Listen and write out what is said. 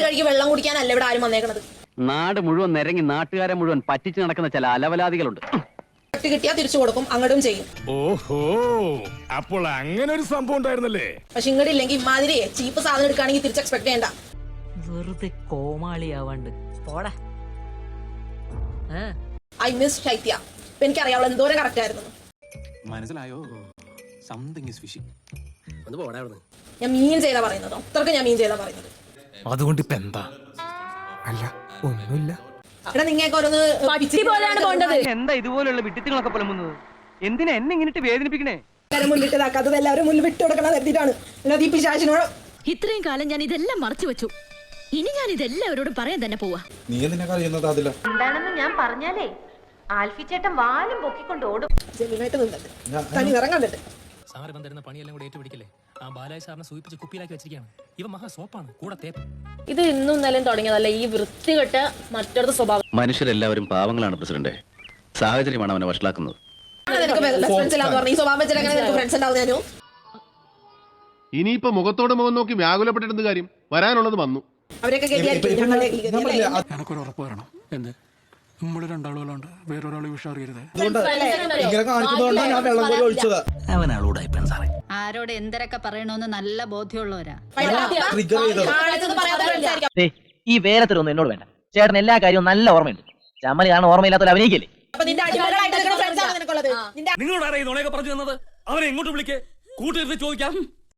കഴിക്ക് വെള്ളം കുടിക്കാനല്ല ഇവിടെ ആരും വന്നേക്കണത്. നാട് മുഴുവൻ നിരങ്ങി നാട്ടുകാരെ മുഴുവൻ പറ്റിച്ചു നടക്കുന്ന ചില അലവലാദികളുണ്ട്. കിട്ടിയാ തിരിച്ചു കൊടുക്കും, അങ്ങോട്ടും ചെയ്യും. ഓഹോ, അപ്പോൾ അങ്ങനെ ഒരു സംഭവം ഉണ്ടായിരുന്നല്ലേ. പക്ഷെ ഇങ്ങോട്ട് ഇല്ലെങ്കിൽ ഇമാതിരി ചീപ്പ് സാധനം എടുക്കുകയാണെങ്കിൽ തിരിച്ച് എക്സ്പെക്ട് ചെയ്യണ്ട. വെറുതെ കോമാളിയാവാണ്ട് പോടാ. ഐ മിസ് ശൈത്യ. എനിക്കറിയാവുള്ള എന്തോരം കറക്റ്റ് ആയിരുന്നു. മനസ്സിലായോ? Something is fishing. ഞാൻ മീൻ ചെയ്താ പറയുന്നത്, അത്രക്ക് ഞാൻ മീൻ ചെയ്താ പറയുന്നത്. അതുകൊണ്ട് ഇപ്പൊ എന്താ? അല്ല, ഒന്നുമില്ല. ഇവിടെ നിങ്ങൾക്ക് ഓരോന്ന് എന്താ ഇതുപോലുള്ള വിട്ടിത്തുകളൊക്കെ പുലമ്പുന്നത്? എന്തിനാ എന്നെ ഇങ്ങനെ വേദനിപ്പിക്കണേ? മുന്നിട്ടതാക്കാത്തത് എല്ലാവരും മുന്നിൽ വിട്ടുകൊടുക്കണം കരുതിയിട്ടാണ്. ഈ പിശാചിനോട് ഇത്രയും കാലം ഞാൻ ഇതെല്ലാം മറച്ചു വെച്ചു. ഇനി ഞാൻ ഇതെല്ലാവരോടും പറയാൻ തന്നെ പോവാ. നീ എന്തിനാ അറിയുന്നത്? അതില്ല എന്താണെന്ന് ഞാൻ പറഞ്ഞാലേ ആൽഫി ചേട്ടൻ വാലും പൊക്കിക്കൊണ്ട് ഓടും. ജെനുവിനായിട്ട് നിന്നിട്ട് തനി നിറം കണ്ടിട്ട് സാറ് ഇവൻ തരുന്ന പണിയെല്ലാം കൂടെ ഏറ്റുപിടിക്കല്ലേ? ആ ബാലായി സാറിനെ സൂചിപ്പിച്ച് കുപ്പിയിലാക്കി വെച്ചിരിക്കുകയാണ്. ഇവ മഹാ സോപ്പാണ്, കൂടെ തേപ്പ്. ഇത് ഇന്നും ഇന്നലെയും തുടങ്ങിയതല്ല ഈ വൃത്തികെട്ട മറ്റൊരു സ്വഭാവം. മനുഷ്യരെല്ലാവരും പാവങ്ങളാണ് പ്രസിഡന്റ്. സാഹചര്യമാണ് അവനെ വഷളാക്കുന്നത്. ഇനിയിപ്പോ മുഖത്തോട് മുഖം നോക്കി വ്യാകുലപ്പെട്ടിരുന്ന കാര്യം, വരാനുള്ളത് വന്നു. അവരൊക്കെ എനക്കൊരു ഉറപ്പ് വരണം. എന്ത്? നമ്മള് രണ്ടാളുകളുണ്ട്, വേറൊരാളെ വിഷറിയരുത്. ആരോട് എന്തരൊക്കെ പറയണോന്ന് നല്ല ബോധ്യമുള്ളവരാ. ഈ വേലത്തിലൊന്നും എന്നോട് വേണ്ട. ചേട്ടൻ എല്ലാ കാര്യവും നല്ല ഓർമ്മയുണ്ട്. ചമ്മലാണ് ഓർമ്മയില്ലാത്ത അഭിനയിക്കല്ലേ? നിങ്ങളോട് അറിയുന്ന പറഞ്ഞു തന്നത്? അവനെ എങ്ങോട്ട് വിളിക്കേ? കൂട്ടിരുന്ന് ചോദിക്കാം.